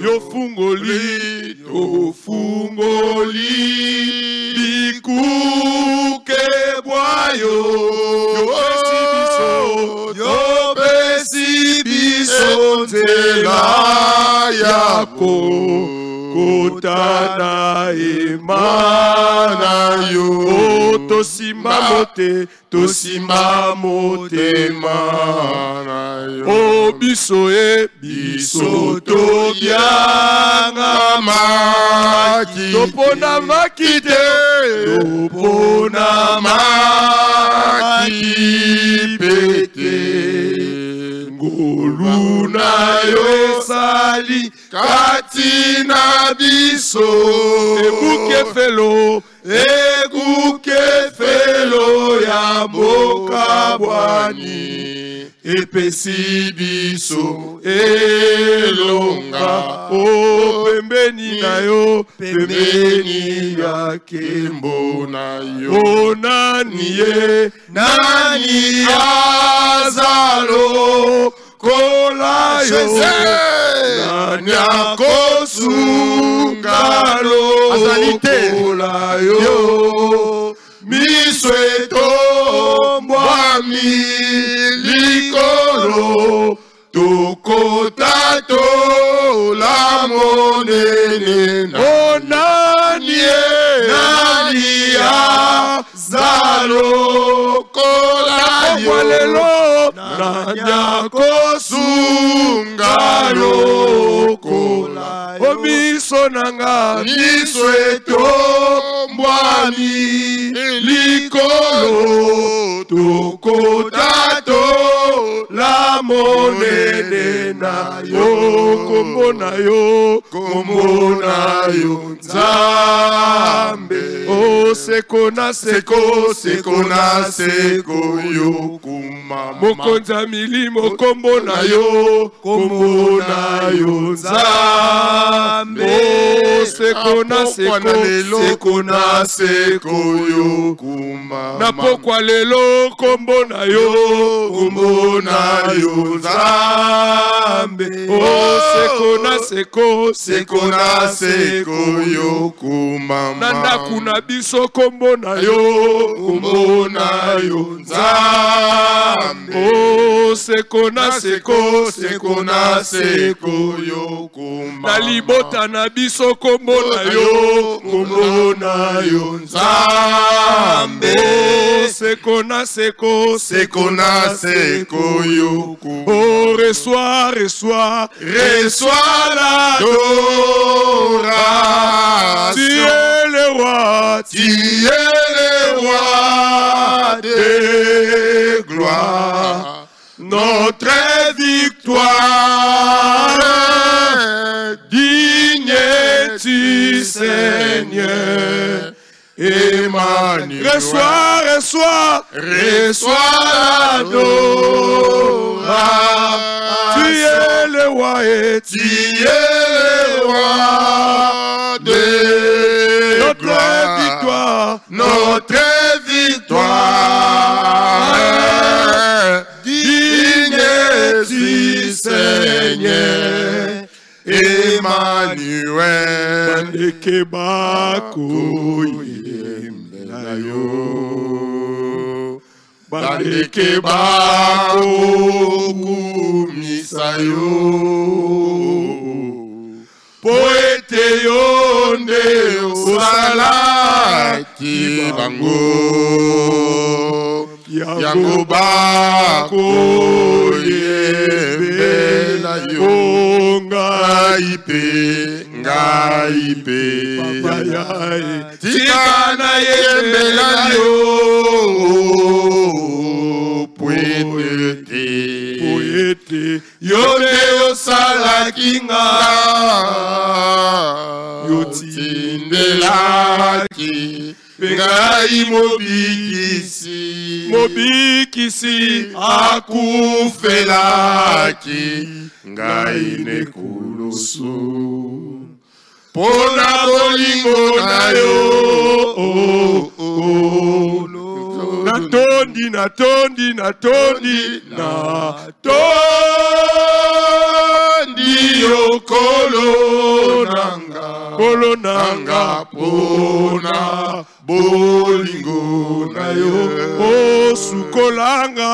Yo fungoli, bikuke boyo, yo besibiso nzela yako, kotana emana yo, tosimba motema na yo, o biso tobyanga maki, topona makite, topona maki pete, ngoluna yo sali katina biso, eguke felo ya mboka bwani, epesi biso elonga, o pembeni na yo, pembeni ya kembo na yo, o nani azalo kola yo, nani akosungalo kola yo, misweto mwami likolo, tokotato la monene na nani azalo kola yo, nani akosungalo kola yo, omiso nanga misweto mbwami likolo, tokotato la monene na yo, kombo na yo Nzambe, o seko na seko yo kumama, mokonza milimo, kombo na yo Nzambe, o seko na seko yo kumama, na pokwa lelo kombo na yo Nzambe, o seko na seko yo kumama, nanda kuna biso kombo na yo Nzambe, o seko na seko yo kumama, na libota na biso kombo na yo Nzambe, o seko na seko yo kumama, oh reçois l'adoration, tu es le roi de gloire, notre victoire, digne tu Seigneur Emmanuel. Reçois l'adoration, tu es le roi et tu es le roi de notre victoire, digne tu Seigneur Emmanuel. Bandeke bako yembela yo, bandeke bako kumisa yo, poete yonde osalaki bango, yango bako yembela yo, ngai pe tikana yembela yo, poete yonde osalaki nga, yotindelaki ngai mobikisi akufelaki ngai nekulusu, pona bolingo na yo natondi natondi natondi yokolo nanga pona bolingo na yo o sukolanga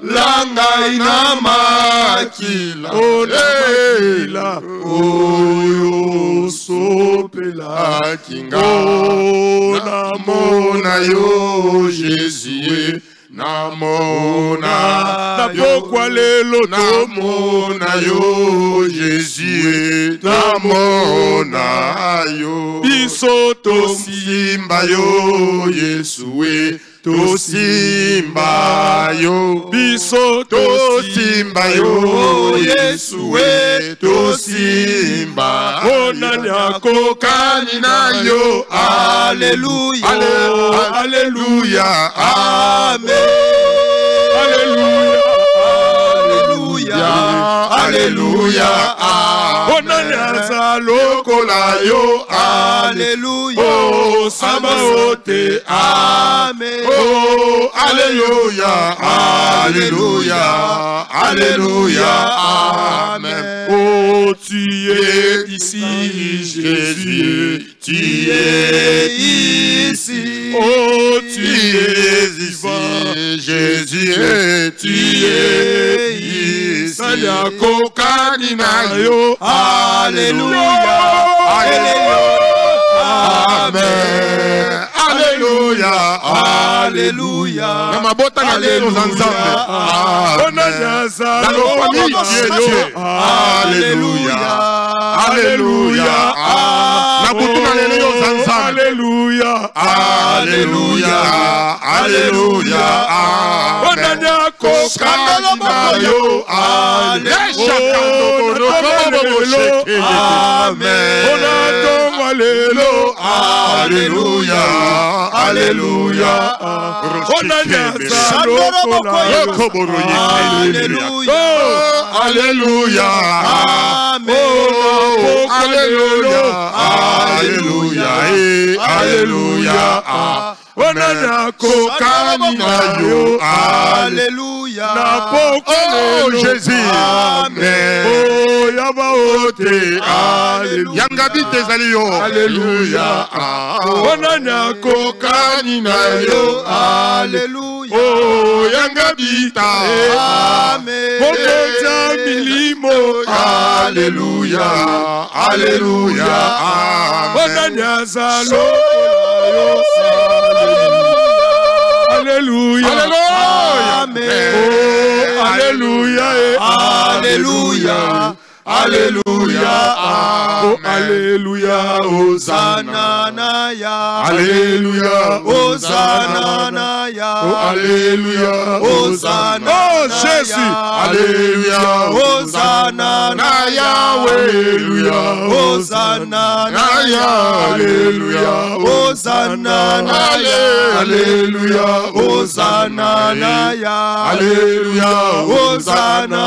langa ina makila olela oyo sopela kinga namona yo Jésus namona napokwa lelo namona yo Jésus namona yo biso tosimba yo Yesue tosimba yo biso tosimba yo Yesue tosimba onani akokani na yo Alléluia Alléluia Amen Alléluia Alléluia onani azalokola yo Alléluia oh Sabaote Amen oh Alléluia Alléluia Alléluia Amen oh tu es ici Jésus tu es ici oh tu es ici Jésus tu es ici kokani na yo Alléluia Alléluia Amen Alléluia Alléluia namabota na lelo zanzambe onanyaza lo famille Alléluia Alléluia nabutuna lelo zanzambe Alléluia Alléluia Alléluia onanyako kandala yo Alléluia Amen onatonga lelo Alléluia Alléluia onanyaza Alléluia Alléluia Amen Alléluia Alléluia Alléluia onanyako kaninayo Alléluia oh Jésus Amen oh yabaote Alléluia yangabite zaliyo Alléluia onanyako kaninayo Alléluia oh yangabita Amen bokoja milimo Alléluia Alléluia onanyaza lo Alléluia Amen oh Alléluia Alléluia Alléluia oh Alléluia Hosanna ya Alléluia Hosanna ya oh Alléluia Hosanna oh Jésus Alléluia Hosanna Yahweh Alléluia Hosanna Yahweh Alléluia Hosanna Alléluia Hosanna Yahweh Alléluia Hosanna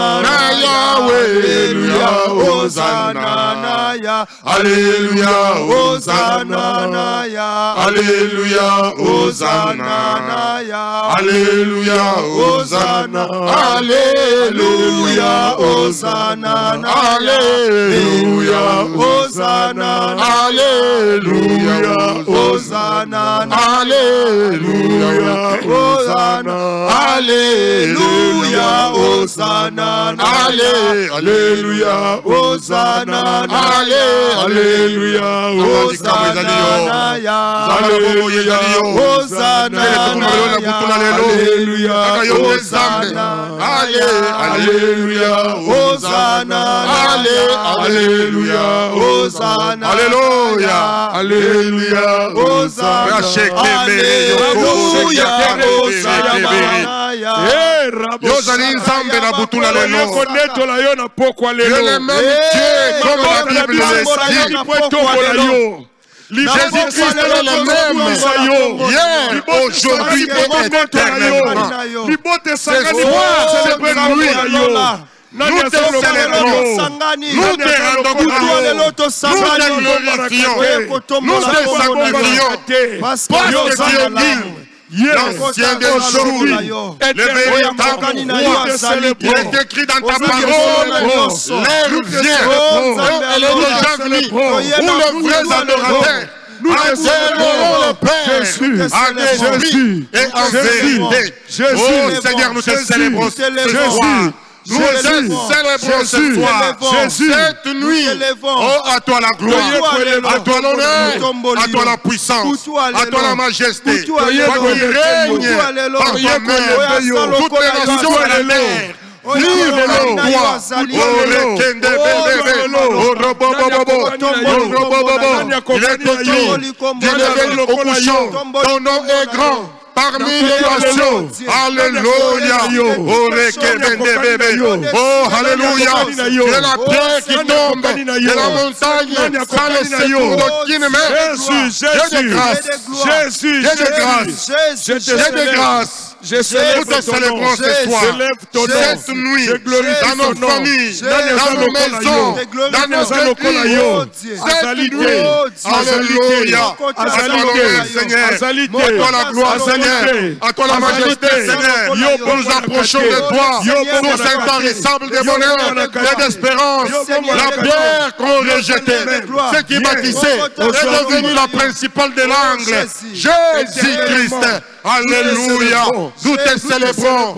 Yahweh Alléluia Hosanna Yahweh Alléluia Hosanna Yahweh Alléluia Hosanna Yahweh Alléluia Hosanna Alléluia Hosanna Alléluia Hosanna Alléluia Hosanna Alléluia Hosanna Alléluia Hosanna Alléluia Hosanna Alléluia Hosanna Alléluia Hosanna Alléluia Alléluia Hosanna Alléluia Hosanna Alléluia Alléluia Hosanna Yozali nzambe na butula lelo konetola yo na pokwa lelo le même Dieu comme la Bible le dit Jésus-Christ est le même hier, aujourd'hui et éternellement. C'est toi, c'est lui. nous te célébrons, nous te rendons grâce, nous te glorifions, nous te sanctifions, parce que tu es digne. L'ancien des jours, le véritable roi, il est écrit dans ta parole, l'heure vient, elle est déjà venue, où les vrais adorateurs adoreront le Père en esprit et en vérité. Oh Seigneur, nous te célébrons ce soir. Nous te célébrons ce soir, cette nuit. Oh, à toi la gloire, à toi l'honneur, à toi la puissance, à toi la majesté. Toi qui règnes par toi-même, toutes les nations de la terre. Vive en toi, il est écrit d'élever au couchant, ton nom est grand. Parmi les nations, alléluia, oh alléluia, il y a la pierre qui tombe, il y a la montagne, sans le secours d'aucune main. Jésus, j'ai de grâce, Jésus, j'ai de grâce, j'ai de grâce. Nous te célébrons ce soir, cette nuit, dans nos familles, dans nos maisons, dans nos églises, cette nuit, alléluia, à toi l'honneur, Seigneur, à toi la gloire, Seigneur, à toi la majesté, Seigneur. Nous nous approchons de toi, nous intarissables de bonheur et d'espérance. La pierre qu'on rejetait, ce qui bâtissait, est devenu la principale de l'angle, Jésus-Christ. Alléluia, nous te célébrons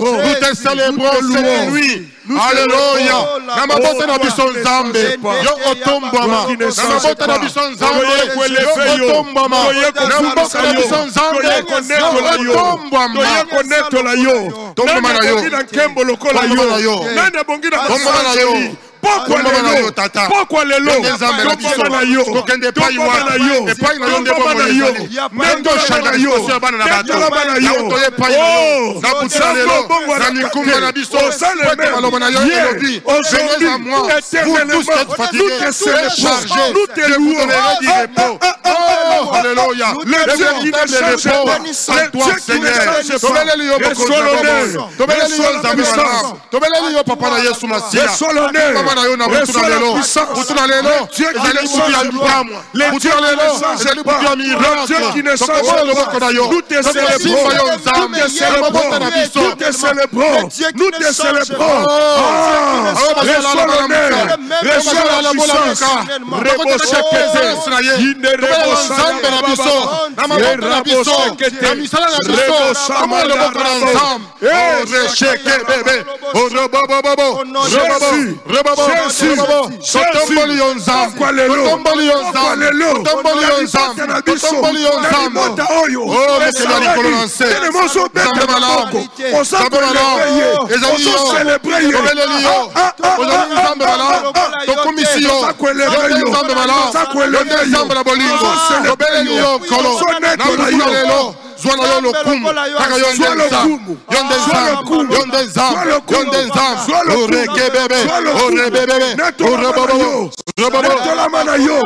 cette nuit. Alléluia, namabota na biso nzambe yo otombama, namabota na biso nzambe yo otombama, namabota na biso nzambe yo otombama, tombama na yo, tombama na yo, tombama na yo. Pourquoi les lots?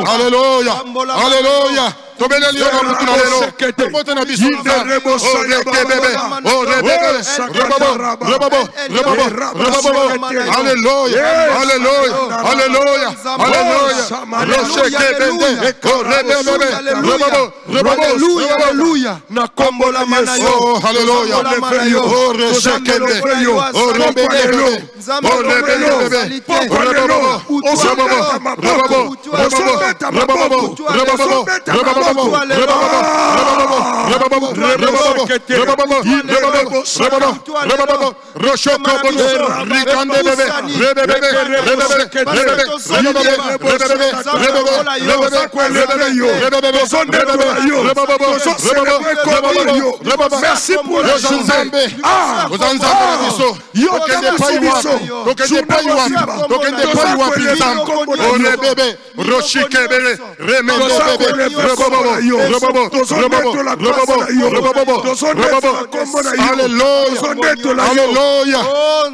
Alléluia, alléluia. Tobelelio na mutunalelo. Tobote na bisonza. Oh rekebebe. Oh rebebe. Rebabo. Alléluia. Alléluia. Alléluia. Alléluia. Roshekebebe. Oh rebebe. Rebabo. Alléluia. Na kombo la mayo. Oh alléluia. Oh roshekebebe. Oh rebebe. Oh rebebe. Merci pour le Alléluia.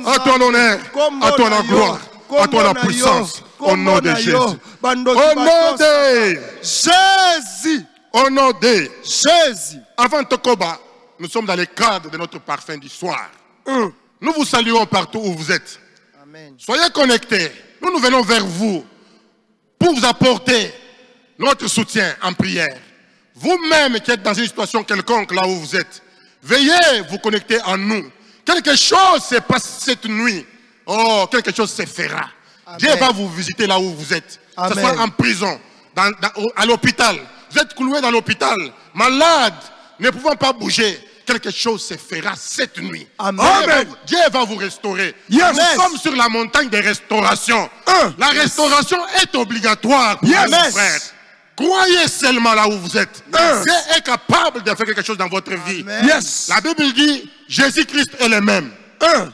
À toi l'honneur, à toi la gloire, à toi la puissance. Au nom de Jésus. Au nom de Jésus. Au nom de Jésus. Avant Tokoba, nous sommes dans le cadre de notre parfum du soir. Nous vous saluons partout où vous êtes. Soyez connectés. Nous venons vers vous pour vous apporter notre soutien en prière. Vous-même qui êtes dans une situation quelconque là où vous êtes, veuillez vous connecter à nous. Quelque chose se passe cette nuit. Oh, quelque chose se fera. Amen. Dieu va vous visiter là où vous êtes. Que ce soit en prison, à l'hôpital. Vous êtes cloué dans l'hôpital, malade, ne pouvant pas bouger. Quelque chose se fera cette nuit. Amen. Dieu va vous restaurer. Yes. Nous sommes sur la montagne de restauration. La restauration est obligatoire pour nos frères. Croyez seulement là où vous êtes. Dieu est capable de faire quelque chose dans votre vie. Yes. La Bible dit, Jésus-Christ est le même.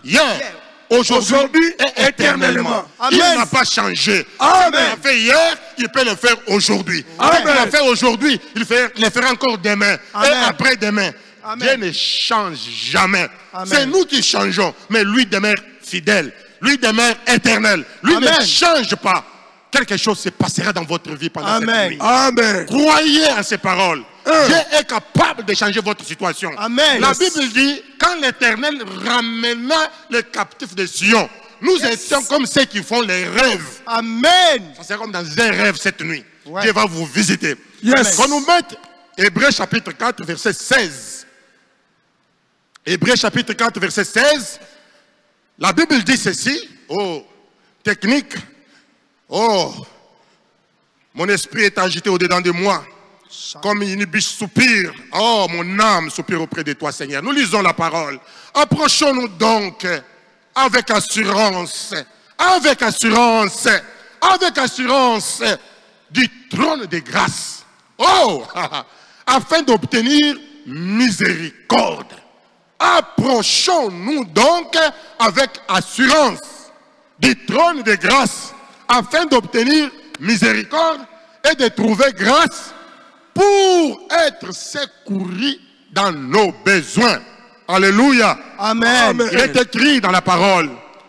Hier, aujourd'hui et éternellement. Il n'a pas changé. Ce qu'il a fait hier, il peut le faire aujourd'hui. Ce qu'il a fait aujourd'hui, il le fera encore demain et après-demain. Dieu ne change jamais. C'est nous qui changeons, mais lui demeure fidèle. Lui demeure éternel. Lui ne change pas. Quelque chose se passera dans votre vie pendant cette nuit. Amen. Croyez à ces paroles. Dieu est capable de changer votre situation. Amen. La Bible dit, quand l'Éternel ramena les captifs de Sion, nous étions comme ceux qui font les rêves. Amen. Ça sera comme dans un rêve cette nuit. Dieu va vous visiter. Quand nous mettons Hébreux chapitre 4, verset 16. Hébreux chapitre 4, verset 16. La Bible dit ceci. Oh, technique. Oh, mon esprit est agité au-dedans de moi. Comme une biche soupire. Oh, mon âme soupire auprès de toi, Seigneur. Nous lisons la parole. Approchons-nous donc avec assurance du trône de grâce. Oh, afin d'obtenir miséricorde. Approchons-nous donc avec assurance du trône de grâce afin d'obtenir miséricorde et de trouver grâce pour être secouru dans nos besoins. Alléluia. Amen. Il est écrit dans la parole,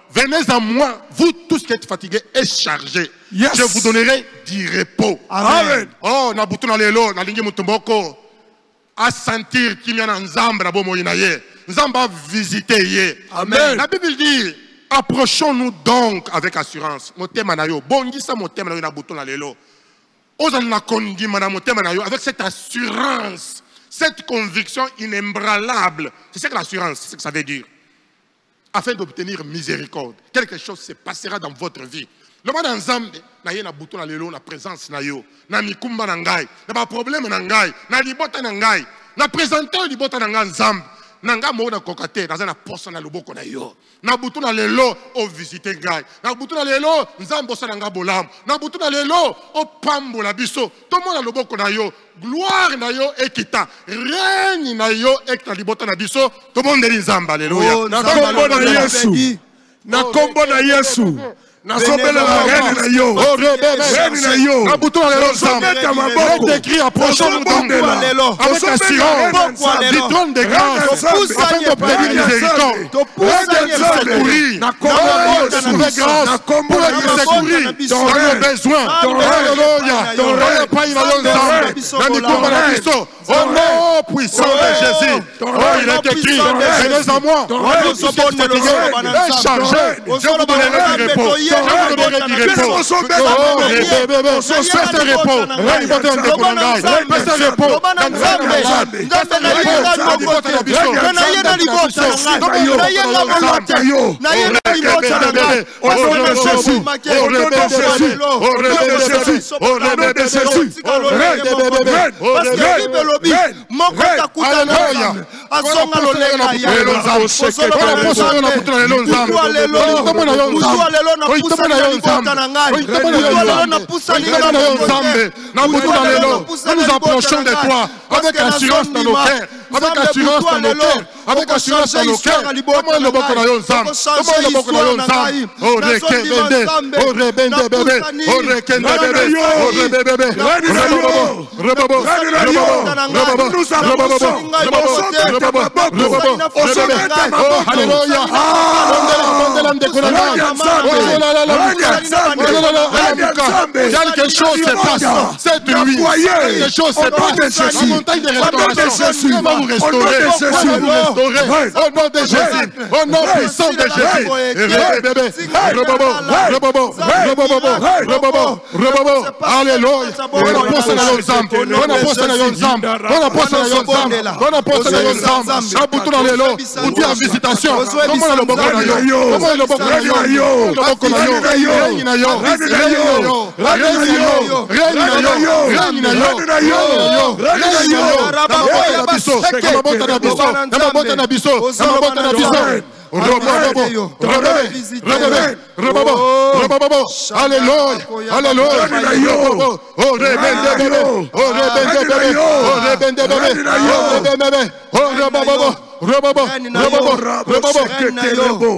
venez à moi, vous tous qui êtes fatigués et chargés. Je vous donnerai du repos. Amen. Oh, nabutu na lelo, na lingi mutumboko. À sentir qu'il y a un Nzamba na bomo inaye. Nzamba visiter ye. Amen. La Bible dit, approchons-nous donc avec assurance. Motema na yo, bongisa motema na yo na butu na lelo. Avec cette assurance, cette conviction inébranlable. C'est ce que l'assurance, c'est ce que ça veut dire. Afin d'obtenir miséricorde. Quelque chose se passera dans votre vie. Le monde ensemble, na butu na lelo, na présence na yo, na mikumba na ngai, na problème na ngai, na libota na ngai, na présenter libota na ngai ensemble. Nanga mo na kokate, na poste na loboko na yo. Na butu na lelo o visiter ngai. Na butu na lelo nzambo sa nanga bolam. Na butu na lelo o pambo la biso. To mo na loboko na yo. Gloire na yo ekita. Règne na yo ekita libota na biso. To mo ndeli nzamba alléluia. Na kombo na Yesu. Na kombo na Yesu. Nasombela la reine na yo. Reine na yo. Nabutu na lelo nzamba. C'est écrit approchons-nous donc avec assurance du trône de grâce afin d'obtenir miséricorde. Na trouver grâce pour être secouru dans nos besoins. Alléluia. Pas il a nzamba. Na mikomba na biso. Oh nom puissant de Jésus. Oh il est écrit. Venez à moi. Vous tous êtes fatigués et chargés. Je vous donnerai du repos. Je vous donnerai du repos. Faites un repos. Faites un repos. Nous nous approchons de toi avec assurance dans nos cœurs. Avec assurance dans nos cœurs. Avec assurance dans nos cœurs. Comment le boko na yo nzambe? Comment le boko na yo nzambe? Oh rekende, oh rebende bébé, oh rekende bébé, oh rebebe bébé. Rebabo, rebabo, rebabo, rebabo, rebabo, rebabo, quelque chose se passe cette nuit. Quelque chose se passe. La montagne de restauration. Comment vous restaurer? Au nom de Jésus. Au nom puissant de Jésus. Alléluia.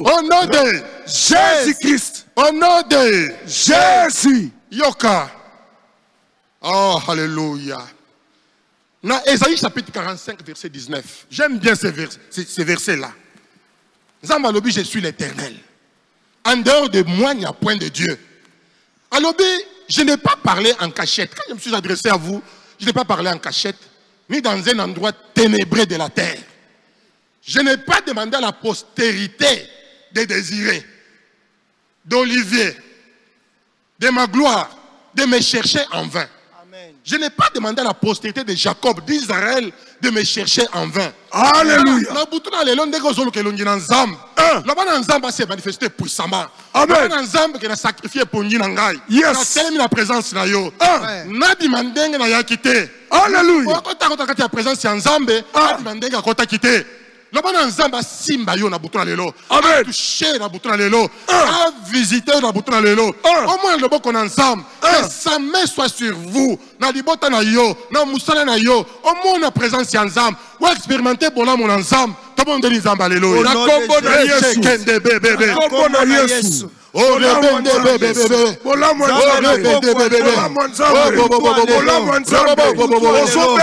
Au nom de Jésus-Christ. Au nom de Jésus. Yoka. Oh, alléluia. Dans Ésaïe chapitre 45, verset 19. J'aime bien ces versets-là. Zambalobi, je suis l'Éternel. En dehors de moi, il n'y a point de Dieu. Alobi, je n'ai pas parlé en cachette. Quand je me suis adressé à vous, je n'ai pas parlé en cachette, ni dans un endroit ténébré de la terre. Je n'ai pas demandé à la postérité de Désiré, d'Olivier, de ma gloire, de me chercher en vain. Amen. Je n'ai pas demandé à la postérité de Jacob, d'Israël, de me chercher en vain. Alléluia. La bouton les longs négociations que l'on dit en Zam. La bonne Zam s'est manifesté puissamment. Amen. La Zam qui a sacrifié pour nous n'angai. Yes. Na tellement la présence na yo. Na demandé na ya quitter. Alléluia. Quand tu as présence en Zambé, na demandé na kota quitter. Le bon ensemble simba yo na bouton lelo. Amen. Toucher na bouton lelo. A visiter na bouton lelo. Au moins le bon qu'on ensemble. Que sa main soit sur vous. Na libota na yo, na musala na yo. Au moins na présence ensemble. Ou expérimenter pour mon ensemble. Tout le monde dit ensemble lelo. Na combo na Yesu. Kende bébé. Na combo na Yesu. Oh rebende bébé. Bola mwanza bébé. Bola mwanza bébé. Bola mwanza bébé.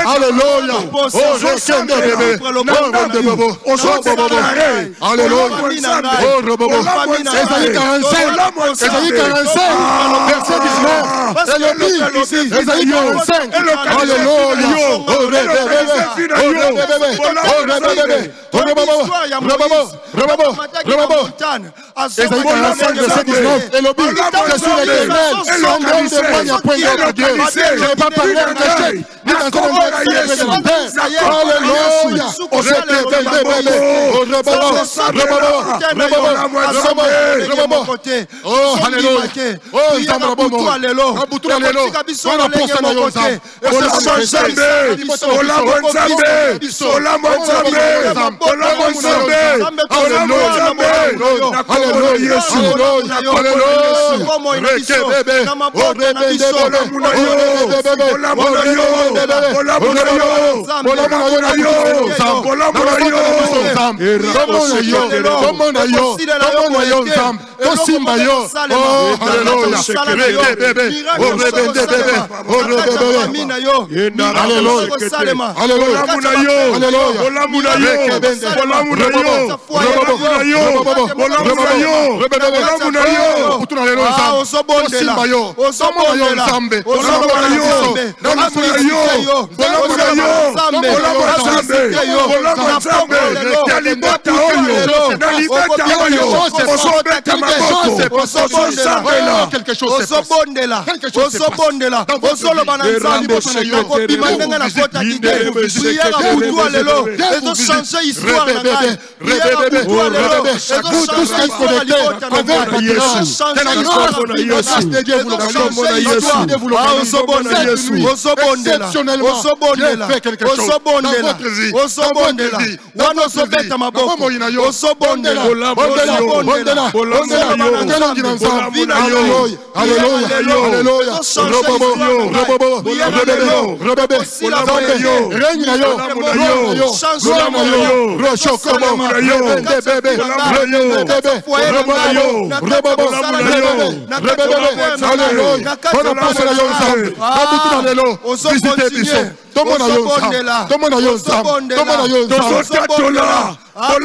Alléluia. Oh rebende bébé. Alléluia. Oh Robobo. Ésaïe 45. Ésaïe 45. Verset 19. Ésaïe 45. Alléluia. Oh rebebe. Oh rebebe. Oh rebebe. Oh Robobo. Ésaïe 45. Verset 19. Elobi. Je suis l'Éternel. En dehors de moi, il n'y a point d'autre Dieu. Je n'ai pas parlé en cachette. Ni dans un endroit ténébré de la terre. Alléluia. Oh, alléluia. Oh, quelque chose se passe. tomona yo nzambe, tomona yo nzambe, tomona yo nzambe, tomona au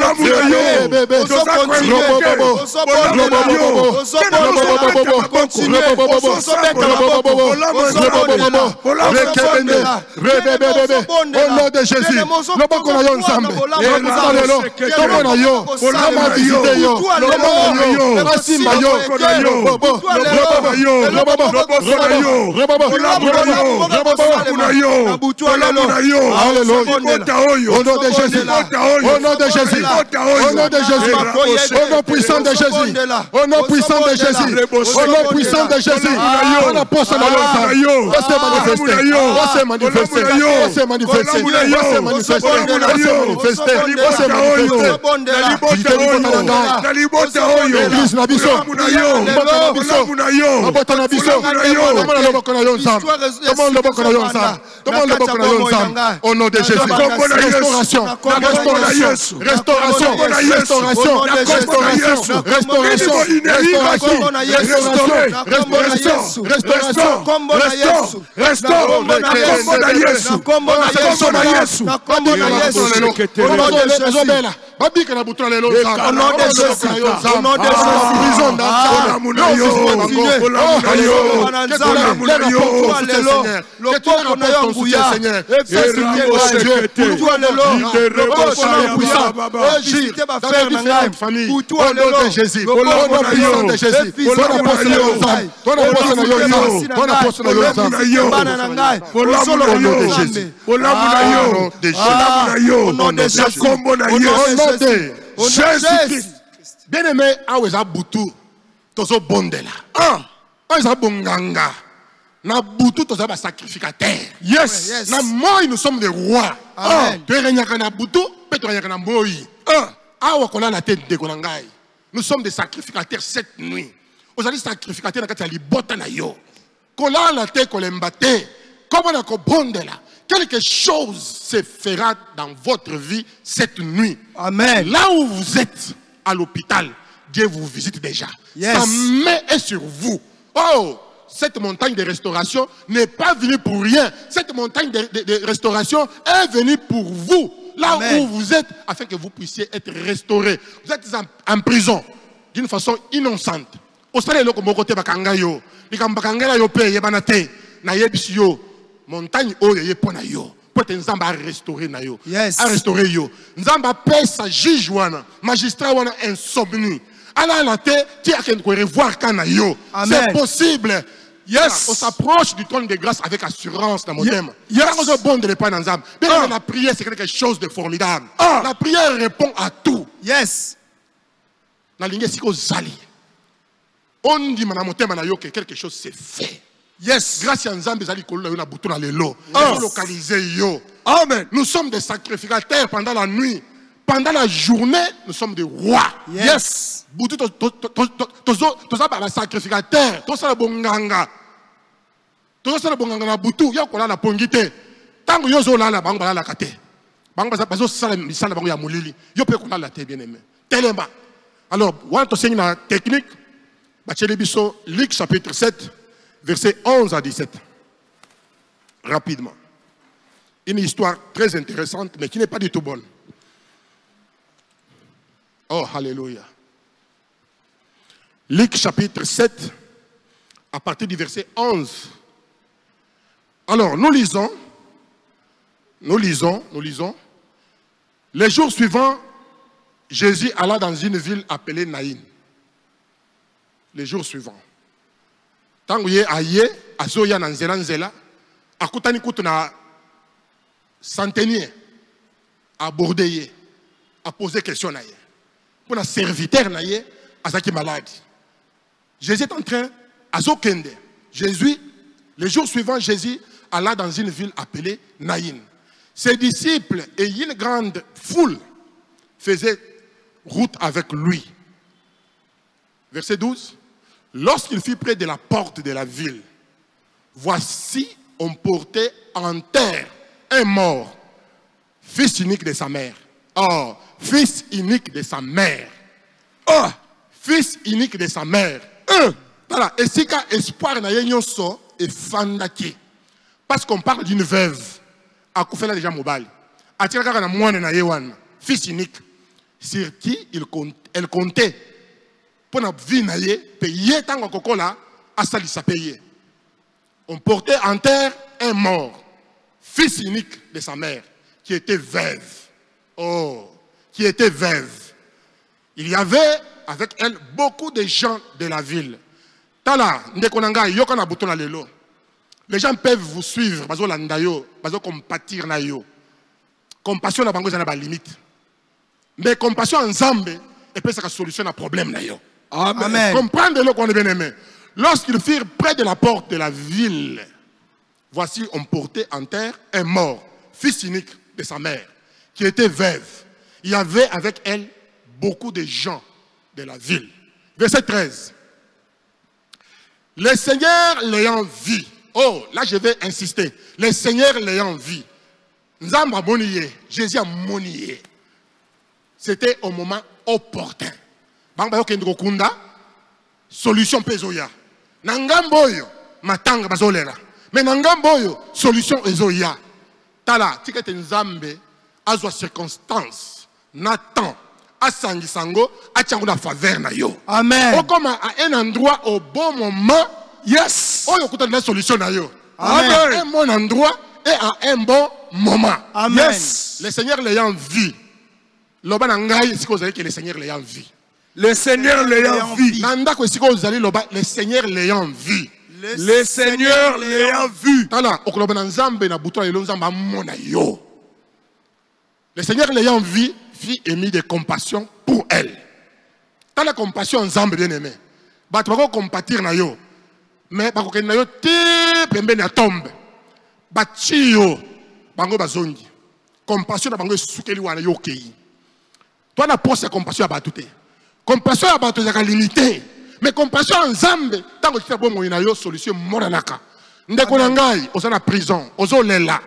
nom de Jésus, au nom de Jésus, au nom de Jésus, au nom puissant de Jésus, au nom puissant de Jésus, au nom puissant de Jésus, on a posé la loi, on s'est manifesté, on s'est manifesté, on s'est manifesté, on s'est manifesté, on s'est manifesté, l'église na biso, abota na biso, comment le boko na yo nzambe, comment le boko na yo nzambe, comment le boko na yo nzambe, au nom de Jésus, restauration, restauration, restauration, restauration, restauration, restauration, Jésus-Christ. Bien aimé, aweza butu tozo bondela. Aweza bonganga. Na butu toza ba sacrificateur. Yes. Na moi nous sommes des rois. Tu renyaka na butu, pe tu renyaka na moi. Awa kona na tête de konangai. Nous sommes des sacrificateurs cette nuit. Vous allez sacrificateur na kati ya libota na yo. Kola la tête kolembate. Comment na ko bondela. Quelque chose se fera dans votre vie cette nuit. Amen. Là où vous êtes à l'hôpital, Dieu vous visite déjà. Yes. Sa main est sur vous. Oh, cette montagne de restauration n'est pas venue pour rien. Cette montagne de restauration est venue pour vous. Là Amen. Où vous êtes, afin que vous puissiez être restaurés. Vous êtes en prison d'une façon innocente. Au stade de l'okomokote bakangayo, likambakangela yo pe yebanate na yebisio. Montagne oyo ye pona yo pote nzamba a restaurer na yo. Yes. A restaurer yo nzamba pesa juge wana magistrat wana insomnie ala la te ti a ken ko revoir kana yo. C'est possible. Yes. On s'approche du trône de grâce avec assurance dans mon thème. Quand on bonde les pas dans nzamba, la prière c'est quelque chose de formidable. La prière répond à tout. Yes. Na lingue siko zali on dit mana mon thème na yo que quelque chose c'est fait. Yes. Grâce à Nzambe zali kolo na butu na lelo. Localiser yo. Amen. Nous sommes des sacrificateurs pendant la nuit. Pendant la journée, nous sommes des rois. Yes. Butu to za ba sacrificateur. To sa bonganga. To sa bonganga na butu ya kola na pongite. Tango yo zo la bango ba la kate. Bango ba zo sala misala bango ya molili. Yo pe kola la te bien aimé. Telemba. Alors, on to sing na technique. Ba biso Luc chapitre 7. Versets 11 à 17. Rapidement. Une histoire très intéressante, mais qui n'est pas du tout bonne. Oh, alléluia. Luc chapitre 7, à partir du verset 11. Alors, nous lisons. Les jours suivants, Jésus alla dans une ville appelée Naïn. Les jours suivants. Tango ye aye azoya na nzela nzela akutani kutu na centenier abordé ye a posé question na ye pour na serviteur na ye azaki malade. Jésus est en train azokende. Jésus le jour suivant Jésus alla dans une ville appelée Naïn. Ses disciples et une grande foule faisaient route avec lui. Verset 12. Lorsqu'il fut près de la porte de la ville, voici, on portait en terre un mort, fils unique de sa mère. Oh, fils unique de sa mère. Oh, fils unique de sa mère. Voilà, et c'est qu'un espoir n'a rien so et fandaki. Parce qu'on parle d'une veuve Akoufela déjà mobile. Atira kaka na mwana na yewan, fils unique. Sur qui elle comptait pour na vie na ye, payer tango kokola, asali sa payer. On portait en terre un mort, fils unique de sa mère, qui était veuve. Oh, qui était veuve. Il y avait avec elle beaucoup de gens de la ville. Tala, ndekonanga yoko na bouton lelo. Les gens peuvent vous suivre, bazo landa yo, bazo compatir na yo. Compassion na bango za na ba limite. Mais compassion ensemble et peut être la solution à problème na yo. Amen. Comprendre-le qu'on est bien aimé. Lorsqu'ils firent près de la porte de la ville, voici on portait en terre un mort, fils unique de sa mère, qui était veuve. Il y avait avec elle beaucoup de gens de la ville. Verset 13. Le Seigneur l'ayant vu. Oh, là je vais insister. Le Seigneur l'ayant vu. Nzamba moniye, Jésus a moniye. C'était au moment opportun. Banga yokendro kunda, solution pezoya. Nangamboyo, matanga bazolela. Mais nangamboyo, solution ezoya. Tala, tikete nzambe, azwa circonstance, Nathan, asangi sango, achango la faveur na yo. Amen. O comme à un endroit au bon moment, yes. Oh, yokota la solution na yo. Amen. Un bon endroit et à un bon moment. Amen. Yes. Le Seigneur l'ayant vu. Loba nangai, si vous avez que le Seigneur l'ayant vu. Le Seigneur l'ayant vu. Nanda ko si vous allez loba, le Seigneur l'ayant vu. Le Seigneur l'ayant vu. Tala, okoloba na nzambe na buto lelo nzamba mona yo. Le Seigneur l'ayant vu, fit émis de compassion pour elle. Tala compassion nzambe bien aimé. Ba tu vas compatir na yo. Mais ba ko ken na yo te pembe na tombe. Ba chi yo bango bazongi. Compassion na bango sukeli wana yo kei. Toi, la pose compassion à batouté. Compassion à batouté, c'est limité. Mais compassion en zambe, tant que tu as bon moyen, solution moranaka. Ndekonangai, aux en prison, aux en lela,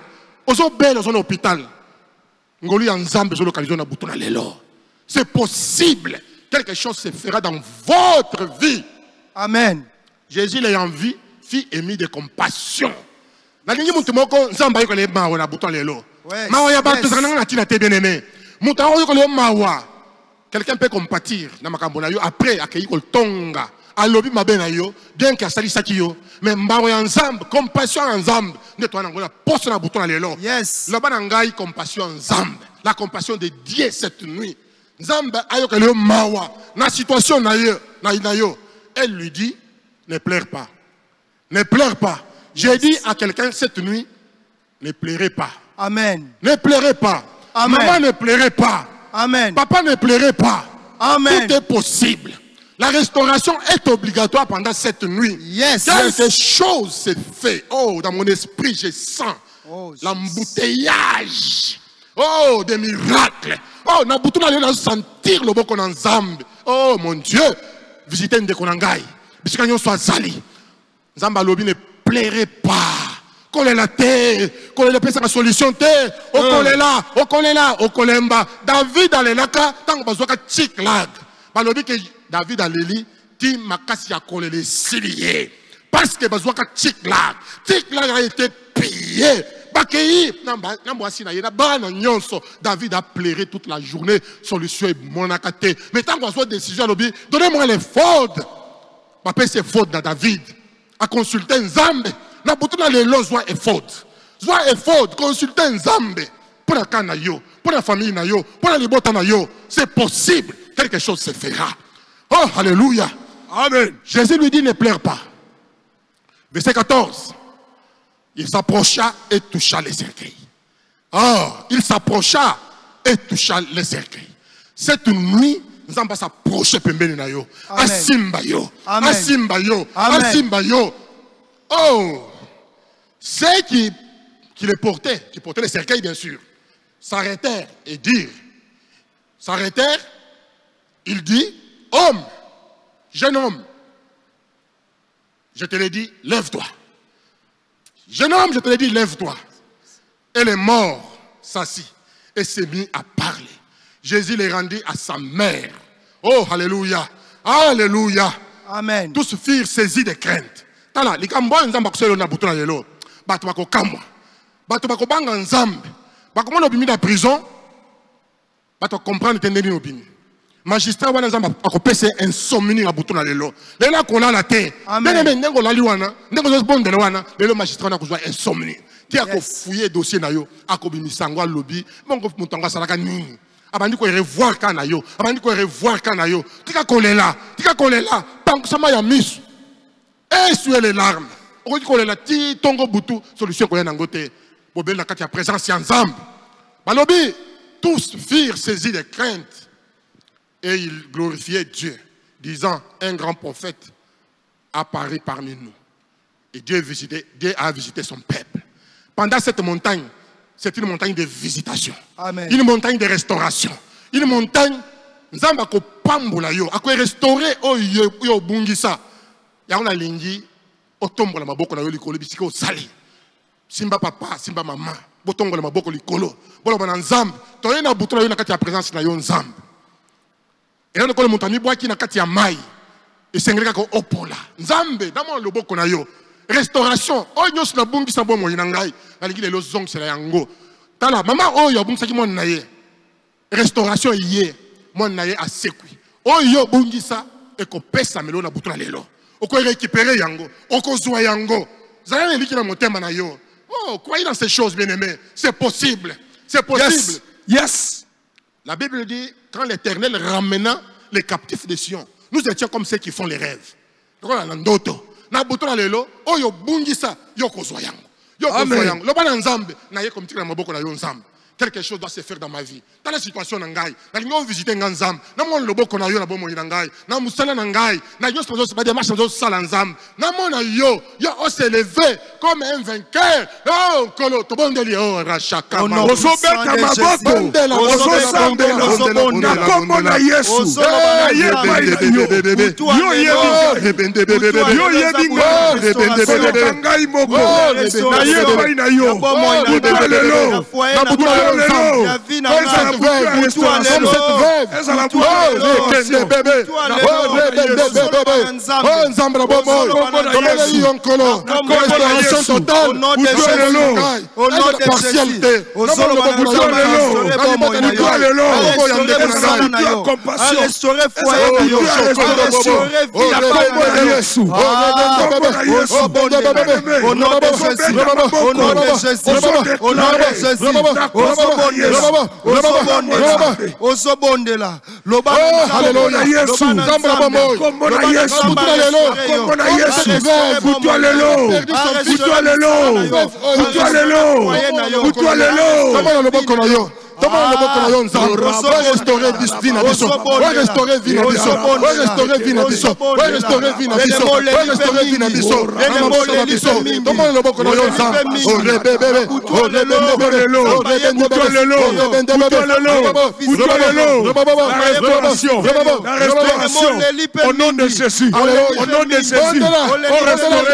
aux en belle, aux en hôpital. Ngoli en zambe, sur l'occasion à bouton à l'élo. C'est possible. Quelque chose se fera dans votre vie. Amen. Jésus l'ayant vu, fit émis de compassion. La ligne moutumoko, zamba yoko le mawa na bouton à l'élo. Mawa ya batou, zananga na tina te bien aimé. Quelqu'un peut compatir après accueillir le tonga alobi mabena yo bien que sali sakio mais mbawo ensemble compassion ensemble ne toi na poste na bouton lelo yes la banangai compassion ensemble la compassion de Dieu cette nuit nzamba ayo ke le mawa na situation na yo elle lui dit ne pleure pas j'ai dit à quelqu'un cette nuit ne pleurez pas amen ne pleurez pas. Amen. Maman ne pleurait pas. Amen. Papa ne pleurait pas. Amen. Tout est possible. La restauration est obligatoire pendant cette nuit. Yes. Quelque chose s'est fait. Oh, dans mon esprit, je sens l'embouteillage. Oh, des miracles. Oh, n'a pas sentir le bon qu'on ensemble. Oh, mon Dieu. Visitez Ndekonangai. Biskanyon soit sali. Zamba Lobi ne pleurait pas. Qu'on est la terre, qu'on est la solution terre, on est là, David dans les laka, tant que besoin de tchiklag. Balobi que David dans l'Eli, dit makasi a collé les ciliers. Parce que besoin de tchiklag. Tchiklag a été pillé. David a pleuré toute la journée, solution est monacate. Mais tant qu'on soit décision, donnez-moi les fautes. Papa, c'est faute dans David. A consulter Nzambe. Na butuna lelo zwa effort. Zwa effort consulter Nzambe pour la kana yo, pour la famille na yo, pour la libota na yo, c'est possible, quelque chose se fera. Oh alléluia. Amen. Jésus lui dit ne pleure pas. Verset 14. Il s'approcha et toucha les cercueils. Oh, il s'approcha et toucha les cercueils. Cette nuit, nous allons s'approcher pembeni na yo. Asimba yo. Asimba yo. Asimba yo. Oh, ceux qui les portaient, qui portaient les cercueils bien sûr, s'arrêtèrent et dirent, il dit, homme, jeune homme, je te l'ai dit, lève-toi. Jeune homme, je te l'ai dit, lève-toi. Et le mort s'assit et s'est mis à parler. Jésus les rendit à sa mère. Oh, alléluia, alléluia. Amen. Tous furent saisis de crainte. Tala, likambo nzamba kuselo na butuna lelo. Batu bako kamwa. bato bakobanga nzambe bakomona obimi na prison bato comprendre te ndeni obimi magistrat wana nzambe akopesa insomnie na butu na lelo lelo akolala te ndenge ndenge olali wana ndenge ozobondela wana lelo magistrat wana akozwa insomnie ti akofouye dossier na yo akobimisa yango alobi bongo moto yango asalaka nini abandi ko revoir kana yo abandi ko revoir kana yo tika kolela pankosama ya misu essuie les larmes okoti kolela ti tongo butu solution koya nango te bobeli na kati ya présence ya nzambe balobi tous firent saisis de crainte et ils glorifiaient Dieu disant un grand prophète apparaît parmi nous et Dieu a visité son peuple pendant cette montagne. C'est une montagne de visitation. Amen. Une montagne de restauration. Une montagne, Nzamba ko pambola yo, ako restaurer o yo bungisa. Ya ona lingi otombola maboko na yo likolo bisiko sali. Simba papa, simba mama, botongola maboko likolo. Bolo bana Nzamba, to yena butu na yo na kati ya présence na yo Nzamba. Et on ko montani boaki na kati ya mai. E sengreka ko opola. Nzambe, damo loboko na yo. Restauration. Oh nyos na bungisa bomo yinangai. Aliki lelo zong sela yango. Tala mama oh yo bungisa ki mon naye. Restauration yé. Mon naye asekwi. Oh yo bungisa eko pesa melo na butu na lelo. Oko récupérer yango. Oko zwa yango. Zala eliki na motema na yo. Oh, croyez dans ces choses bien-aimées. C'est possible. C'est possible. Yes. La Bible dit quand l'Éternel ramena les captifs de Sion, nous étions comme ceux qui font les rêves. Na butu lelo oyo bungisa yo kozwa yango yo kozwa yango loba na nzambe na ye comme tika na maboko na yo nzambe quelque chose doit se faire dans ma vie dans la situation na ngai na lingo visiter nzambe na mo loboko na yo na bomo na ngai na musala na ngai na yo so ba démarche zo sala nzambe na mona yo o se lever comme un vainqueur oh kolo to bondeli oh rachaka ozobeta maboko ozosambela na kombo na Yesu na yebi yo yebi ngai moko na yebi na yo lelo na Osobondela loba haleluya Yesu nzamba bomo komona Yesu komona Yesu komona loboko na yo Comment le boko na yo nzambe va restaurer vie na biso va restaurer vie na biso va restaurer vie na biso va restaurer vie na biso va restaurer vie na biso na biso comment le boko na yo nzambe oh bébé oh au nom de Jésus au nom de Jésus on restaure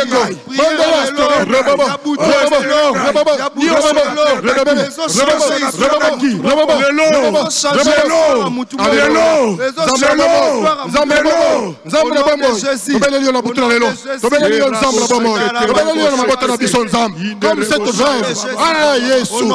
comme cette veuve. Ah, Yesu,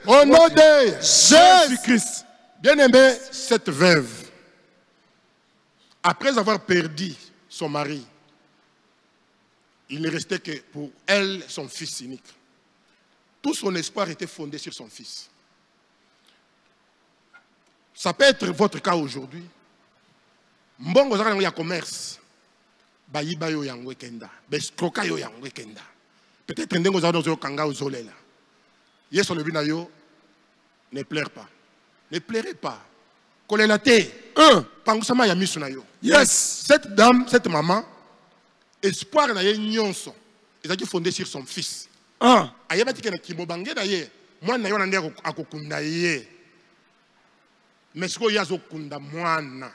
Au nom de Jésus-Christ. Bien-aimé, cette veuve, après avoir perdu son mari, il ne restait que pour elle son fils unique. Tout son espoir était fondé sur son fils. Ça peut être votre cas aujourd'hui. Mbongo zaka ya commerce. Bayiba yo yango kenda. Bestroka yo yango kenda. Peut-être ndengo za dozo kanga ozolela. Yeso le binayo ne pleure pas. Ne pleurez pas. Kolela te. Pangusama ya misu na yo. Yes, cette dame, cette maman, espoir na ye nyonso. Ezaki fondé sur son fils. Ayebati ke na kibobange na ye. Mwana yo na ndeko akokunda ye. Mais ce qu'il y a kunda mwana.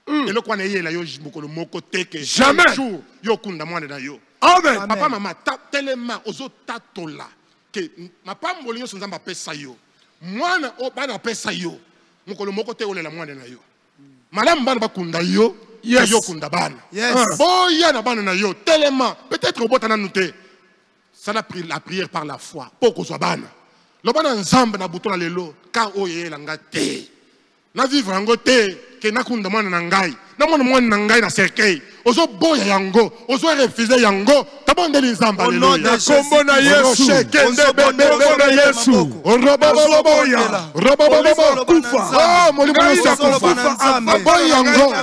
Et le kwana ye la yo mokolo moko teke. Jamais. Jour yo kunda mwana na yo. Amen. Papa maman tellement ozo tatola que ma papa molinyo sonzamba pesa yo. Mwana o bana pesa yo. Mokolo moko te olela mwana na yo. Madame bana ba kunda yo. Yes. Yo kunda bana. Yes. Boya na bana na yo tellement peut-être au botana nouté. Ça a pris la prière par la foi. Poko zo bana. Lo bana nzamba na buto na lelo ka oye la ngate. Na vivre en côté que na kunda mwana na ngai na mwana na ngai na cercueil ozo boya yango ozo refuser yango tabonde nzamba lelo na kombo na Yesu kende bebe na Yesu roba kufa molimo na kufa boya yango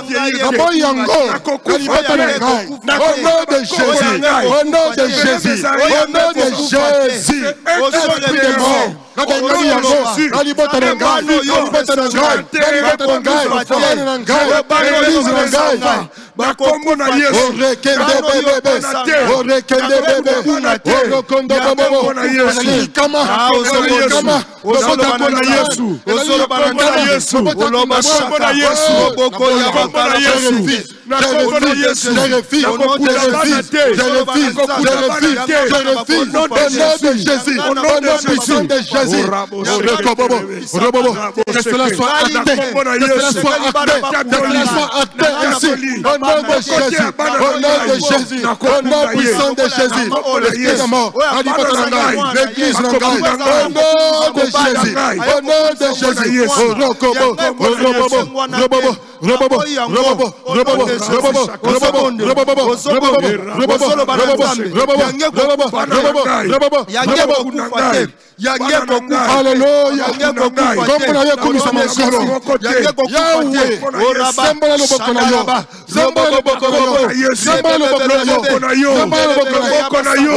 kalibata na ngai au nom de Jésus au nom de Jésus au nom de Jésus esprit de mort Ngai yango kalibata na ngai kalibata na ngai kalibata na ngai kalibata na ngai bakombo na Yesu orekende bebe orekende bebe orokondo bobo na Yesu kama ozoloba na Yesu ozoloba na Yesu oloba na Yesu boko ya baba na Yesu na kombo na Yesu je refuse au nom de Jésus au nom puissant de Jésus que cela soit acté que cela soit acté ainsi au nom de Jésus, au nom de Jésus, au nom puissant de Jésus, l'esprit de mort, l'église Nangai, au nom de Jésus, au nom de Jésus, Alléluia. Comme on a connu sa makoro. Yahweh. Sembala lo boko na yo. Sembala lo boko na yo. Sembala lo boko na yo. Sembala lo boko na yo.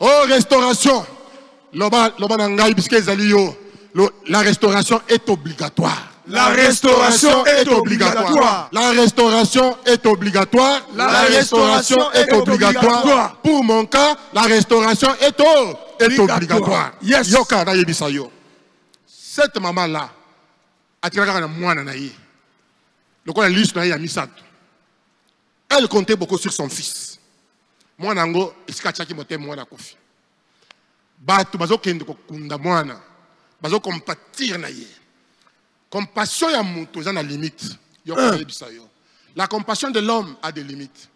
Oh, restauration. La restauration est obligatoire. La restauration est obligatoire. La restauration est obligatoire. La restauration est obligatoire. Pour mon cas, la restauration est obligatoire. Yes. Yoka na yebisa yo. Cette maman là, atiraka na mwana na ye. Lokola liste na ye ya misato. Elle comptait beaucoup sur son fils. Mwana ngo isikachaki mote mwana kofi. Batu bazo kende ko kunda mwana. Bazo compatir na ye. compassion ya mutu eza na limite. La compassion de l'homme a des limites.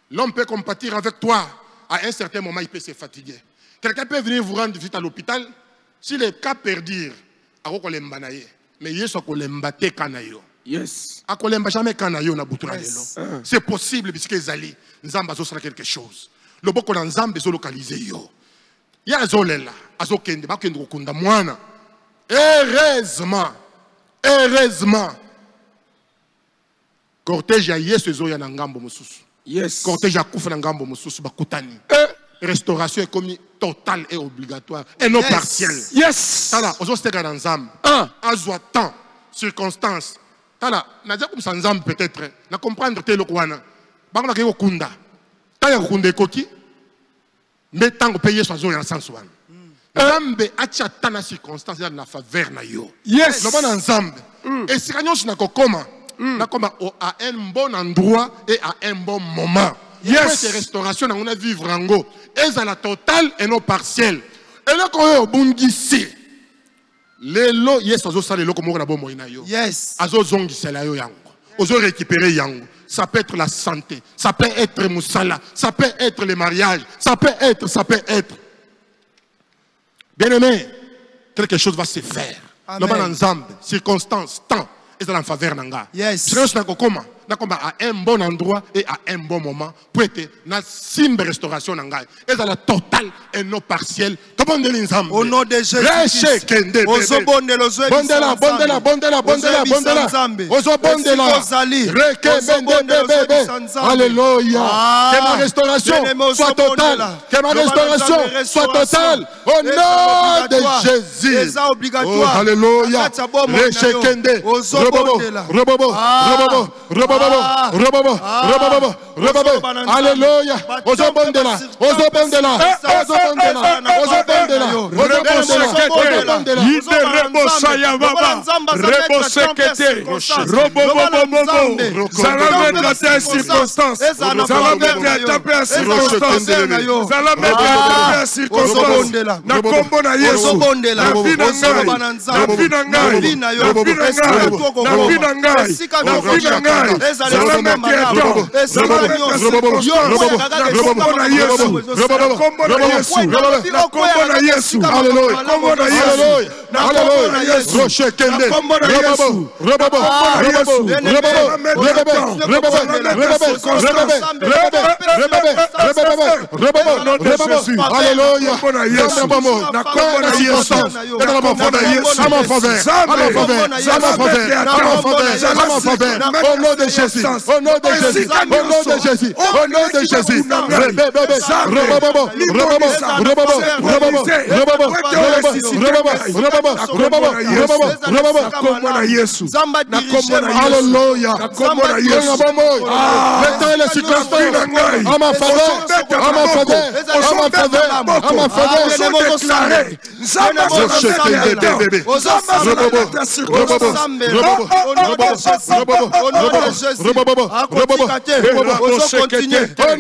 L'homme peut compatir avec toi. À un certain moment, il peut se fatiguer. Quelqu'un peut venir vous rendre visite à l'hôpital. Si le cas perdure, mais il y a ce kanayo. Yes. Jamais kanayo na butu na lelo. C'est possible puisque Zali, Nzamba zo sera quelque chose. Le boko na Nzambe zo localiser yo. Ya zolela, azo kende, ba kende kunda mwana. Heureusement. Cortège ya Yesu zo ya na ngambo mususu. Yes. Cortège ya kufa na ngambo mususu bakutani. Restauration est commis totale et obligatoire et non partielle. Yes. Tala, ozo steka na Nzambe. Azwa temps, circonstances. Tala, na dia comme ça Nzambe peut-être na comprendre te lokwana. Bango na keko kunda. Taya kunda ekoki. Mais tant que payer so zo ya sens wana. Nzambe acha tana circonstances ya na faveur na yo. Yes. Loba na Nzambe. Et si kanyoshi na kokoma. Na koma à un bon endroit et à un bon moment. Yes. Cette restauration, on a vivre en go. Et à la totale et non partielle. Et là, quand on est au ici, les lots, yes, azo sale lo comme on a bon moyen yo. Yes. Azo zongi sela yo yango. Ozo récupérer yango. Ça peut être la santé, ça peut être moussala, ça peut être le mariage, ça peut être. Bien aimé, quelque chose va se faire. Amen. Ensemble, circonstances, temps, et ça en faveur nanga. Yes. À un bon endroit et à un bon moment pour être na simbe restauration nanga et à la totale et non partielle. Au nom de Jésus. Alléluia. Que ma restauration soit totale. Que ma restauration soit totale. Au nom de Jésus. Oh, alléluia. Alléluia. Au nom de Jésus. Au nom de Jésus. Au nom de Jésus. Alléluia. Mettez les circonstances à ma faveur. À ma faveur. À ma faveur. À ma faveur.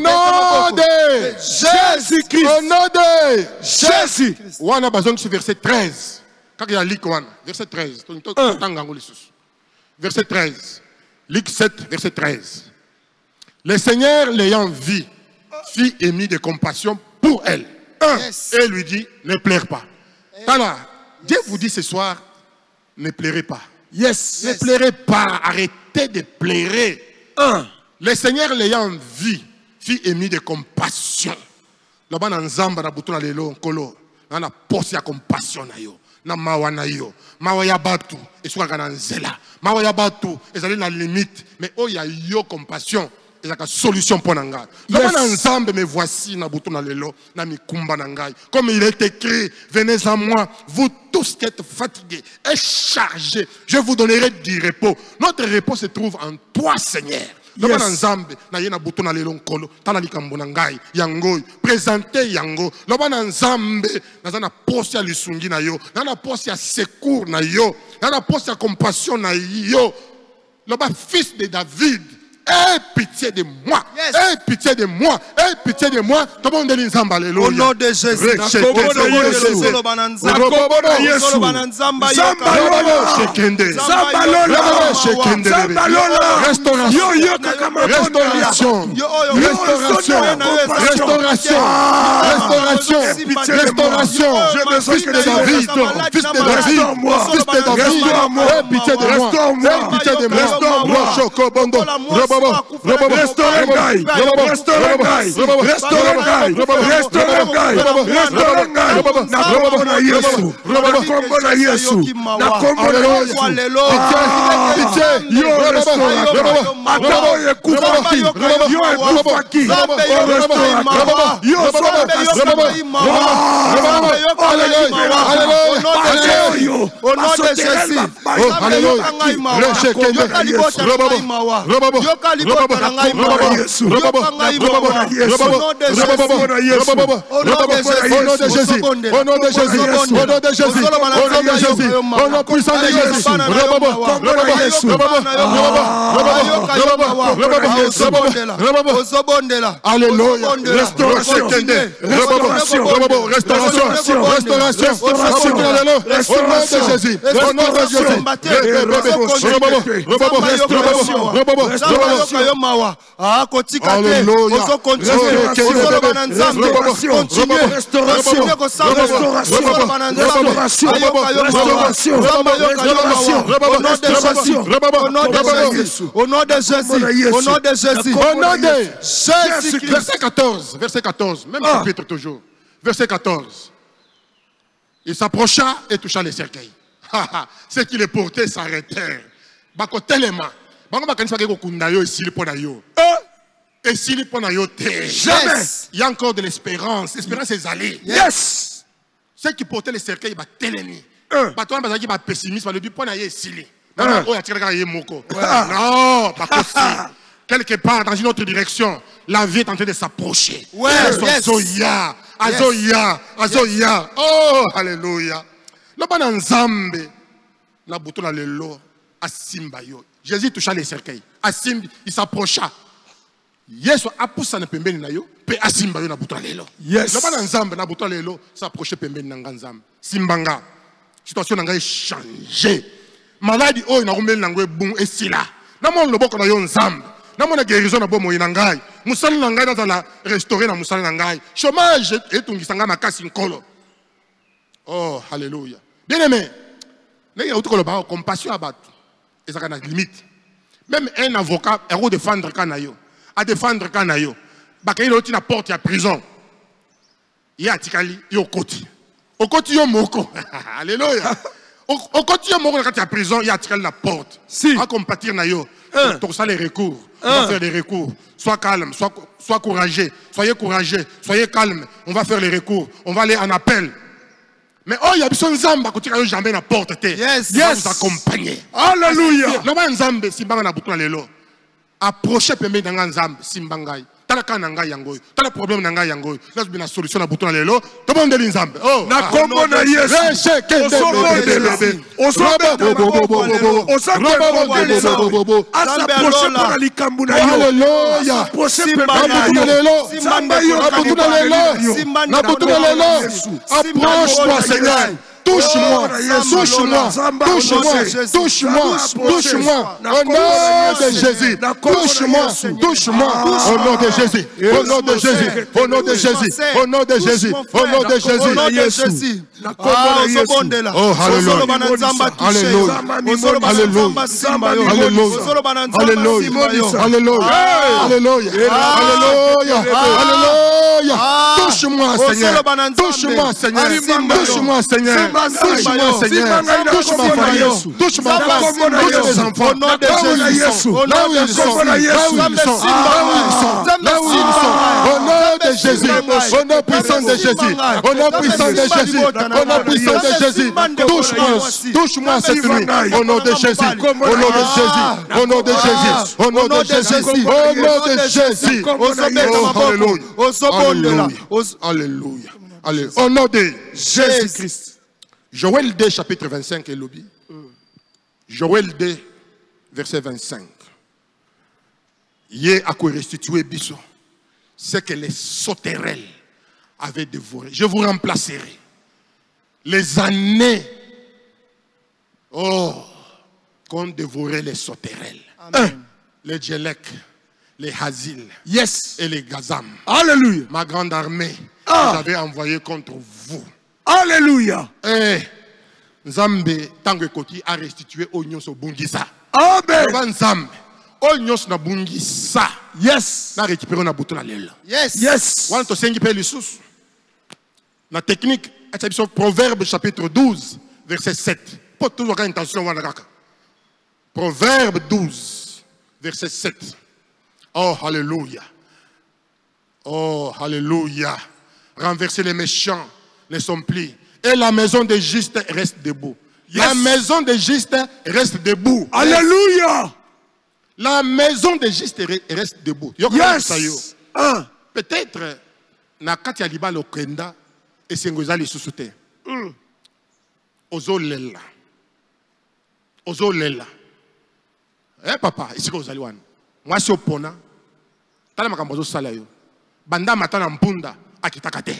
Au nom de Jésus-Christ. Au nom de Jésus. On a besoin de verset 13. Quand il y a Luc 1, verset 13. Verset 13. Luc 7, verset 13. Le Seigneur l'ayant vu, fit émis de compassion pour elle. Et lui dit, ne pleure pas. Alors, Dieu vous dit ce soir, ne pleurez pas. Yes. Ne pleurez pas. Arrêtez de pleurer. Le Seigneur l'ayant vu, fit émis de compassion. Là-bas, dans Zamba, dans Bouton, dans Lelo, Kolo, dans la poste, il y a compassion. Na mawa na yo mawa ya batu eswaka na nzela mawa ya batu ezali na limite mais oh ya yo compassion ezaka solution pour nanga là na nzambe me voici na butu na lelo na mikumba na ngai comme il est écrit venez à moi vous tous qui êtes fatigués et chargés je vous donnerai du repos. Notre repos se trouve en toi, Seigneur. Loba na nzambe na ye na butu na lelo nkolo tala likambo na ngai yango présenter yango loba na nzambe naza na poste ya lisungi na yo na poste ya secours na yo na poste ya compassion na yo loba fils de David Aie pitié de moi. Aie pitié de moi. Aie pitié de moi. Tout le monde est Nzamba. Alléluia. Au nom de Jésus. Restauration. Fils de David. Fils de David. Fils de David. Aie pitié de moi. Aie pitié de moi. Chocobondo. Au nom de Jésus. Au nom de Jésus. Au nom de Jésus. Verset 14. Même chapitre toujours. Verset 14. Il s'approcha et toucha les cercueils. Ceux qui les portaient s'arrêtèrent. Jamais. Il y a encore de l'espérance. L'espérance est allée. Yes. Ceux qui portaient les cercueils, ils sont pessimistes. Non, pas possible. Quelque part dans une autre direction, la vie est en train de s'approcher. Azoya. Oh, alléluia. Jésus toucha les cercueils. Il s'approcha. Yesu apusa na pembeni na yo pe asimba yo na buto lelo. Yes. Loba na nzambe na buto lelo s'approcher pembeni na nzambe. Simbanga. Situation na ngai changer. Maladie oyo na rumeli na ngwe bon esila. Na mon loboko na yo nzambe. Na mon guérison na bomo na ngai. Musala na ngai dans la restaurer na musala na ngai. Chômage etungisa ngai makasi nkolo. Oh, alléluia. Bien-aimé. Na ya utoko loba compassion abatu. Ezaka na limite. Même un avocat est défendre kanayo. À défendre Kanayo. Bakayi loti na porte ya prison. Ya tikali yo koti. Okoti yo moko. Alléluia. Okoti yo moko na kati ya prison, ya tikali la porte. Si. À compatir na yo. Donc ça les recours. On va faire des recours. Sois calme, sois courageux. Soyez courageux, soyez calme. On va faire les recours. On va aller en appel. Mais oh, il y a besoin de Zamba qui tire jamais la porte. Yes. Vous accompagner. Alléluia. Non, Zamba, si banga na bouton lelo. Approchez pembe dans Nzambe simbangai. Tala kana ngai yangoy. Tala problème na ngai yangoy. Là bien la solution na bouton lelo. Tout le monde est Nzambe. Oh. Na kombo na Yesu. Approche-toi, Seigneur. Touche-moi, touche-moi, touche-moi, touche-moi, touche-moi, au nom de Jésus, touche-moi, touche-moi, au nom de Jésus, au nom de Jésus, au nom de Jésus, au nom de Jésus, au nom de Jésus. Oh, alléluia, alléluia, alléluia, alléluia, alléluia, touche-moi, Seigneur, touche-moi, Seigneur, touche-moi, Seigneur. Touche-moi, Seigneur. Touche-moi, famille. Touche ma femme. Touche mes enfants. Là où ils sont. Là où ils sont. Là où ils sont. Au nom de Jésus. Au nom puissant de Jésus. Au nom puissant de Jésus. Au nom puissant de Jésus. Touche-moi. Touche-moi cette nuit. Au nom de Jésus. Au nom de Jésus. Au nom de Jésus. Au nom de Jésus. Au nom de Jésus. Alléluia. Alléluia. Alléluia. Au nom de Jésus-Christ. Joël 2, chapitre 25, et lobby. Joël 2, verset 25. Yé a restitué biso. C'est que les sauterelles avaient dévoré. Je vous remplacerai. Les années qu'ont dévoré les sauterelles. Les Djelek, les Hazil, et les Gazam. Alléluia. Ma grande armée que j'avais envoyée contre vous. Alléluia. Nzambe tango ekoti a restitué oignon so bungisa. Amen. Nzambe oignon na bungisa. Yes. Na récupérer na butu na lela. Yes. Yes. Wana to sengi pe lisusu. Na technique, attention Proverbe chapitre 12 verset 7. Pas toujours intention wana kaka. Proverbe 12 verset 7. Oh alléluia. Oh alléluia. Renverser les méchants ne sont plus. Et la maison des justes reste debout. Yes. La maison des justes reste debout. Alléluia. La maison des justes reste debout. Yes. Peut-être, na kati ya libala okenda et sengozali susute. Ozolela. Ozolela. Eh papa, ici ko ozali wana. Moi si opona. Tala makambo zo sala yo. Banda matana mpunda akitaka te.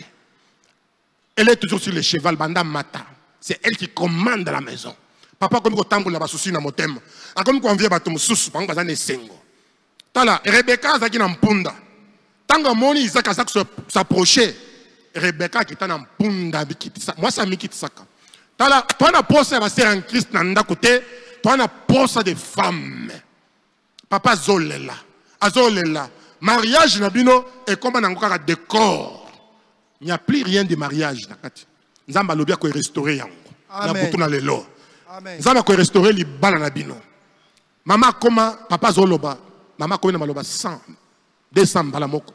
Elle est toujours sur le cheval, banda mata. C'est elle qui commande la maison. Papa comme ko tambola ba souci na motema. Comme ko envie bato mususu bango bazane sengo. Tala Rebecca zaki na mpunda. Tanga moni Isaac a s'approcher. Rebecca qui est na mpunda bikitisa. Moi ça mikitisaka. Tala toi na posa ba ser en Christ na ndakote, toi na posa de femmes. Papa zolela. Azolela. Mariage na bino et comme na ngokaka décor. Il n'y a plus rien de mariage. Nzamba lobia ko restaurer yango. Na butu na lelo. Nzamba ko restaurer li bala na bino. Mama koma papa zoloba. Mama ko na maloba 100 200 bala moko.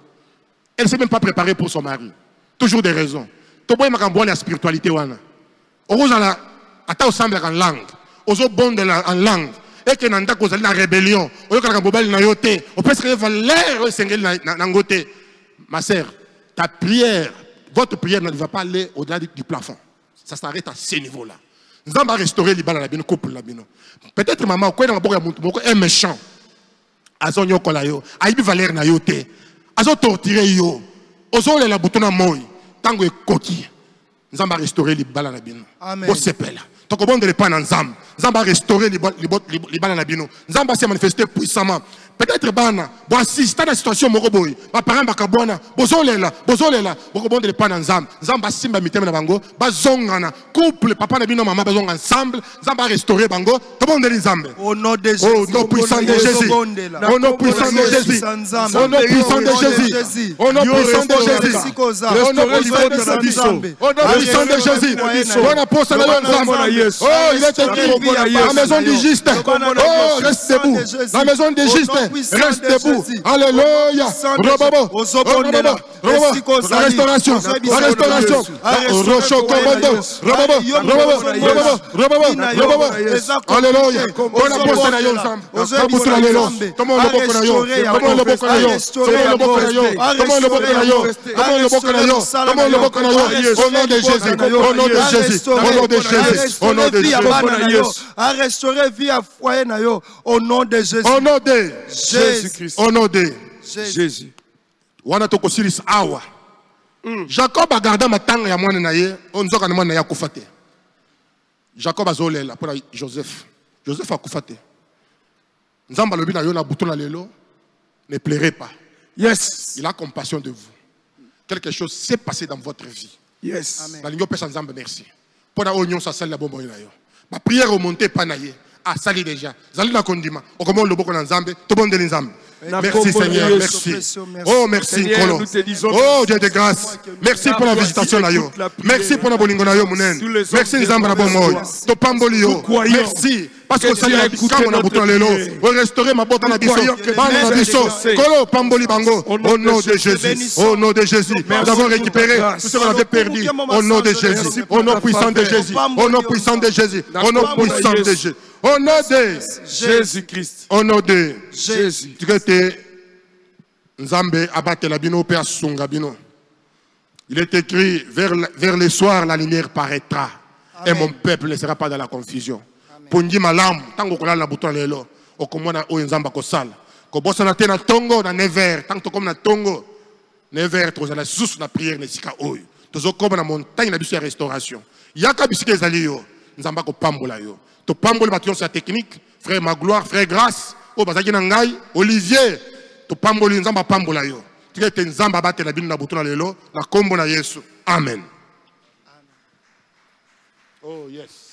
Elle ne s'est même pas préparée pour son mari. Toujours des raisons. To boy makambo na spiritualité wana. Ozala ata osemble en langue. Ozo bonde en langue. Et que nanda ko zali na rébellion. Oyoka na bobali na yote. O peut se valeur sengeli na ngote. Ma sœur, ta prière, votre prière ne va pas aller au-delà du plafond. Ça s'arrête à ce niveau-là. Nous allons restaurer les balles la couple la bino. Peut-être maman, quoi dans un méchant. Azo nyoko la yo, aibi valeur na yo te. Azo torturer yo. Ozo la butona moi. Tango e koki. Nous allons restaurer les balles la bino. Amen. Au sepela. Donc on ne pas dans Nzam. Nzam va restaurer les balles la bino. Nzam va se manifester puissamment. Peut-être bana, bon assistant à la situation moroboy, ma parent bakabona, bozolela, bokobonde le pan ensemble, nzamba simba miteme na bango, bazongana, couple papa na bino maman bazong ensemble, nzamba restaurer bango, tout le monde est nzambe. Au nom de Jésus. Au nom puissant de Jésus. Au nom puissant de Jésus. Au nom puissant de Jésus. Au nom puissant de Jésus. Au nom puissant de Jésus. Au nom puissant de Jésus. On apôtre la nzambe. Oh, il est écrit la maison du juste. Oh, reste debout. La maison du juste. Reste debout. Alléluia. La restauration. La restauration. Alléluia. On a posé la ensemble. Comment le boko na yo? Comment le boko na yo? Comment le boko na yo? Comment le boko na yo? Comment le boko na yo? Comment le boko na yo? Au nom de Jésus. Au nom de Jésus. Au nom de Jésus. Au nom de Jésus. À restaurer vie à foyer na yo. Au nom de Jésus. Au nom de Jésus-Christ. Au nom de Jésus. Wana to kosiris awa. Jacob a gardé ma tanga ya mwana na ye, onzoka na mwana ya kufate. Jacob a zolela pour Joseph. Joseph a kufate. Nzamba lobi na yo na buto na lelo, ne pleurez pas. Yes. Il a compassion de vous. Quelque chose s'est passé dans votre vie. Yes. Amen. Balingo pesa Nzamba merci. Pour na onyon sa sali la bombo na yo. Ma prière remontée pas na ye. Ah, sali déjà. Zali na kondima. O comment le boko na Nzambe, to bon de Nzambe. Merci Seigneur, merci. Oh merci Nkolo. Oh Dieu de grâce. Merci pour la visitation na yo. Merci pour la bolingo na yo munen. Merci Nzamba na bombo. To pamboli yo. Merci parce que ça y a quand on a bouton lelo. On restaurer ma botte na biso. Bana na biso. Kolo pamboli bango. Au nom de Jésus. Au nom de Jésus. Nous avons récupéré tout ce qu'on avait perdu. Au nom de Jésus. Au nom puissant de Jésus. Au nom puissant de Jésus. Au nom puissant de Jésus. Au nom de Jésus-Christ. Au nom de Jésus. Tu sais, Nzambe abatte la bino pe asunga bino. Il est écrit vers le soir la lumière paraîtra. Amen. Et mon peuple ne sera pas dans la confusion. Pondi malam tango kola la bouton lelo. Okomona o Nzamba ko sala. kobosana te na tongo na 9h tant que comme na tongo 9h tozala sous na prière na sika oyo tozokoma na montagne na biso ya restauration yaka bisika ezali yo nzamba ko pambola yo to pambola bato sa technique frère Magloire frère Grâce o bazaki na ngai Olivier to pamboli nzamba pambola yo tikete nzamba batela bino na butu na lelo na kombo na Yesu amen. Oh yes.